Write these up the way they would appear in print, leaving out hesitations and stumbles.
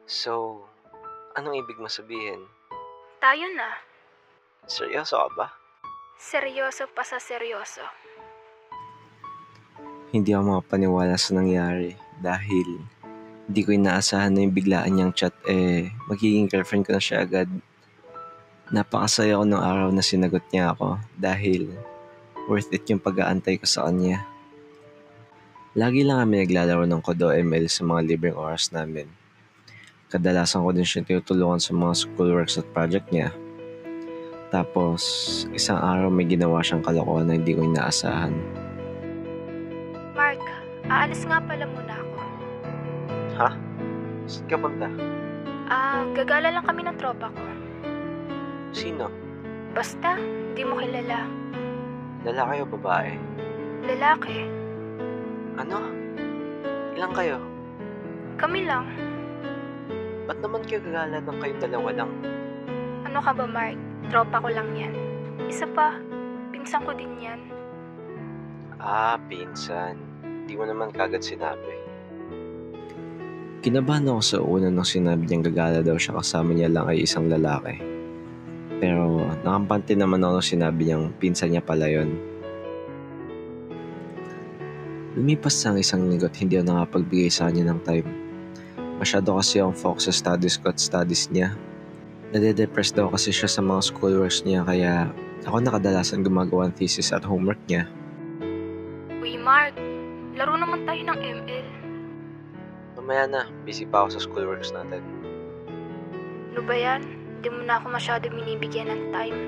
So, anong ibig mo sabihin? Tayo na. Seryoso ka ba? Seryoso pa sa seryoso. Hindi ako makapaniwala sa nangyari dahil hindi ko inaasahan na yung biglaan niyang chat magiging girlfriend ko na siya agad. Napakasaya ko nung araw na sinagot niya ako dahil worth it yung pag-aantay ko sa kanya. Lagi lang kami naglalaro ng Kodo ML sa mga libreng oras namin. Kadalasan ko din siya tinutulungan sa mga schoolworks at project niya. Tapos, isang araw may ginawa siyang kalokohan na hindi ko inaasahan. Mark, aalis nga pala muna ako. Ha? Saan ka punta? Gagala lang kami ng tropa ko. Sino? Basta, di mo kilala. Lalaki o babae? Lalaki. Ano? Ilang kayo? Kami lang. Ba't naman kayo gagala ng kayong dalawa lang? Ano ka ba, Mark? Tropa ko lang yan. Isa pa, pinsan ko din yan. Pinsan. Di mo naman kagad sinabi. Kinabahan ako sa una nung sinabi niyang gagala daw siya kasama niya lang ay isang lalaki. Pero nakampante naman ako nung sinabi niyang pinsan niya pala yun. Lumipas ang isang linggo at hindi ako nakapagbigay sa kanya ng time. Masyado kasi akong focus sa studies ko at studies niya. Nade-depress daw kasi siya sa mga schoolworks niya kaya ako nakadalasan gumagawa ng thesis at homework niya. Uy, Mark, laro naman tayo ng ML. Mamaya na, busy pa ako sa schoolworks natin. Ano ba yan? Di mo na ako masyado binibigyan ng time.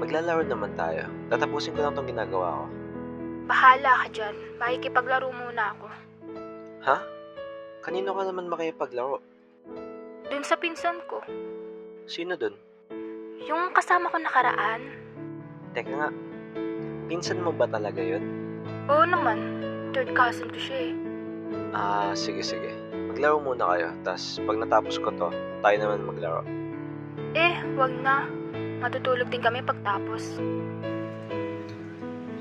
Maglalaro naman tayo. Tatapusin ko lang tong ginagawa ko. Bahala ka dyan. Makikipaglaro muna ako. Ha? Kanino ka naman makipaglaro? Dun sa pinsan ko. Sino dun? Yung kasama ko nakaraan. Teka nga, pinsan mo ba talaga yun? Oo naman. Third cousin ko siya eh. Sige. Maglaro muna kayo, tas pag natapos ko to, tayo naman maglaro. Wag na. Matutulog din kami pagtapos.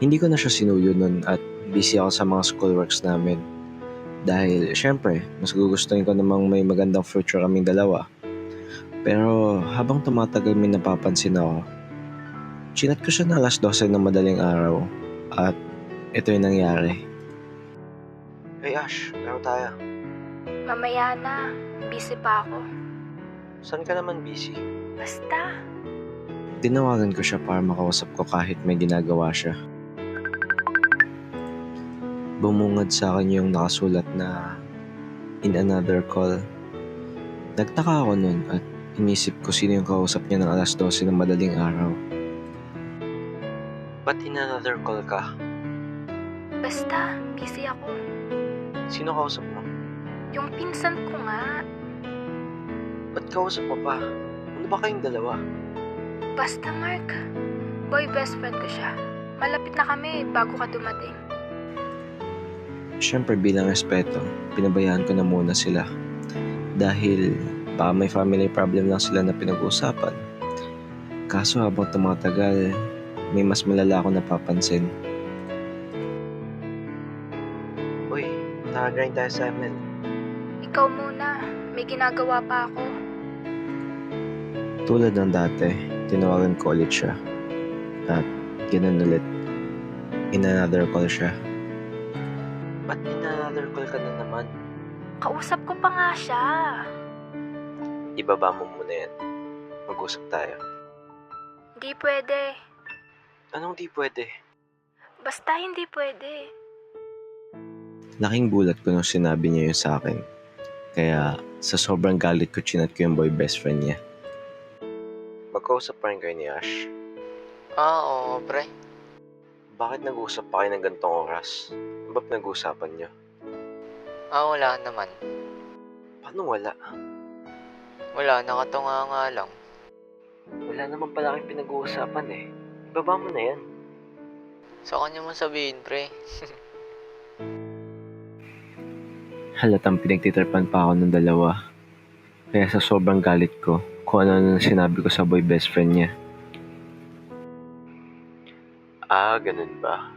Hindi ko na siya sinuyo nun at busy ako sa mga schoolworks namin. Dahil, syempre, mas gugustuhin ko namang may magandang future kaming dalawa. Pero habang tumatagal may napapansin ako. Chinat ko siya na alas 12 ng madaling araw at ito yung nangyari. Hey Ash, laro tayo. Mamaya na. Busy pa ako. Saan ka naman busy? Basta. Tinawagan ko siya para makausap ko kahit may ginagawa siya. Bumungad sa akin yung nakasulat na in another call. Nagtaka ako nun at inisip ko sino yung kausap niya ng alas 12 ng madaling araw. Ba't in another call ka? Basta. Busy ako. Sino kausap mo? Yung pinsan ko nga. Ba't kausap mo pa? Ano ba kayong dalawa? Basta, Mark. Boy best friend ko siya. Malapit na kami bago ka dumating. Siyempre bilang respeto, pinabayaan ko na muna sila. Dahil baka may family problem lang sila na pinag-uusapan. Kaso habang tumatagal, may mas malala akong napapansin. Uy, nakagrind tayo sa ML. Ikaw muna. May ginagawa pa ako. Tulad ng dati, tinawagan ko ulit siya. At ganun ulit. In another call siya. Ba't in another call ka na naman? Kausap ko pa nga siya. Ibaba mo muna yan. Mag-usap tayo. Hindi pwede. Anong di pwede? Basta hindi pwede. Laking gulat ko nung sinabi niya yun sa akin. Kaya sa sobrang galit ko, chinat ko yung boy best friend niya. Magkausap pa rin kayo ni Ash? Oo, pre. Bakit nag-uusap pa kayo ng gantong oras? Ano ba pinag-uusapan niyo? Wala naman. Paano wala? Wala, nakatunga nga lang. Wala naman pala kayong pinag-uusapan eh. Ibaba mo na yan. Sa kanya mo sabihin, pre. Halatang pinagtitripan pa ako ng dalawa. Kaya sa sobrang galit ko, kung ano na sinabi ko sa boy best friend niya. Ganun ba?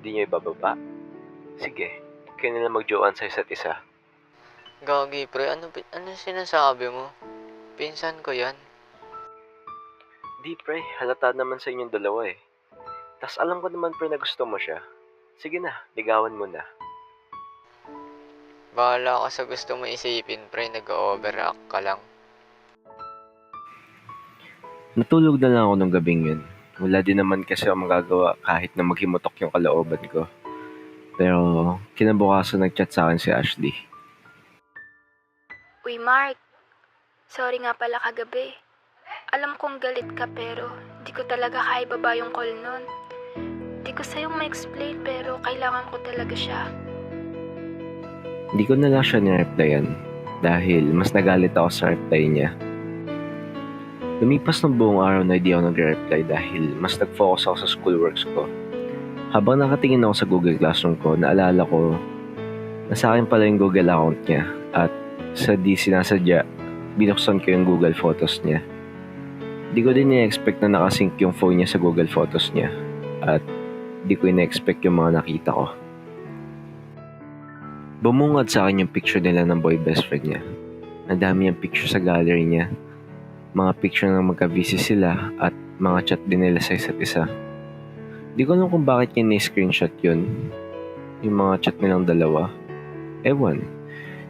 Hindi niyo ibababa? Sige, kayo nila mag-jowan sa isa't isa. Gagi, pre. Ano sinasabi mo? Pinsan ko yan. Di pre, halata naman sa inyong dalawa eh. Tas alam ko naman pre na gusto mo siya. Sige na, ligawan mo na. Bahala ka sa gusto mo isipin, pre. Nag-overreact ka lang. Natulog na lang ako nung gabing yun. Wala din naman kasi ako magagawa kahit na maghimutok yung kalooban ko. Pero kinabukasan nag-chat sa akin si Ashley. Uy, Mark. Sorry nga pala kagabi. Alam kong galit ka pero di ko talaga kaya baba yung call nun. Di ko sa'yo ma-explain pero kailangan ko talaga siya. Hindi ko na lang siya nireplyan dahil mas nagalit ako sa reply niya. Lumipas ng buong araw na hindi ako nagre-reply dahil mas nag-focus ako sa schoolworks ko. Habang nakatingin ako sa Google Classroom ko, naalala ko na sa akin pala yung Google account niya at sa di sinasadya, binuksan ko yung Google Photos niya. Di ko din na-expect na nakasync yung phone niya sa Google Photos niya at di ko na-expect yung mga nakita ko. Bumungad sa akin yung picture nila ng boy best friend niya. Ang dami yung picture sa gallery niya. Mga picture ng magka-busy sila at mga chat din nila sa isa't isa. Di ko alam kung bakit niya ni-screenshot yun. Yung mga chat nilang dalawa. Ewan.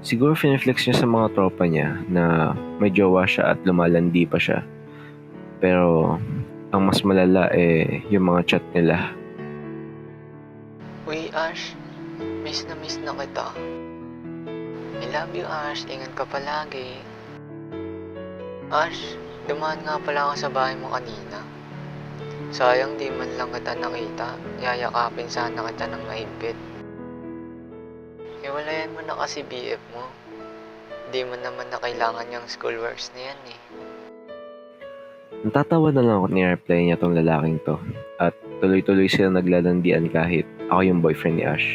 Siguro fineflex niya sa mga tropa niya na may jowa siya at lumalandi pa siya. Pero ang mas malala yung mga chat nila. Uy, Ash. Miss na kita. I love you, Ash. Ingat ka palagi. Ash, dumaan nga pala ako sa bahay mo kanina. Sayang di man lang kita nakita. Yayakapin sana kita ng mahigpit. Iwalayan mo na kasi BF mo. Di mo naman na kailangan yung schoolworks na yan eh. Natatawa na lang ako ni-reply niya tong lalaking to. At tuloy-tuloy sila naglalandian kahit ako yung boyfriend ni Ash.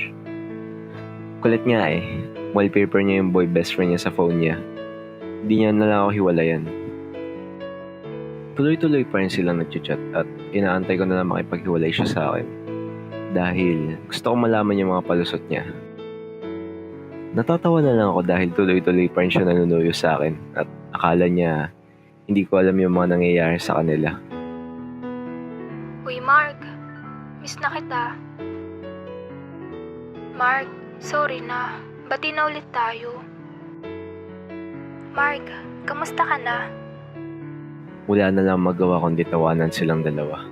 Kulit nga eh. Wallpaper niya yung boy best friend niya sa phone niya. Di niya na lang ako hiwalayan. Tuloy-tuloy pa rin silang nag-chat at inaantay ko na lang makipaghiwalay siya sa akin. Dahil gusto ko malaman yung mga palusot niya. Natatawa na lang ako dahil tuloy-tuloy pa rin siya nanunuyo sa akin at akala niya hindi ko alam yung mga nangyayari sa kanila. Uy, Mark. Miss na kita. Mark, sorry na. Bati na ulit tayo. Mark, kamusta ka na? Wala na lang magawa kundi tawanan silang dalawa.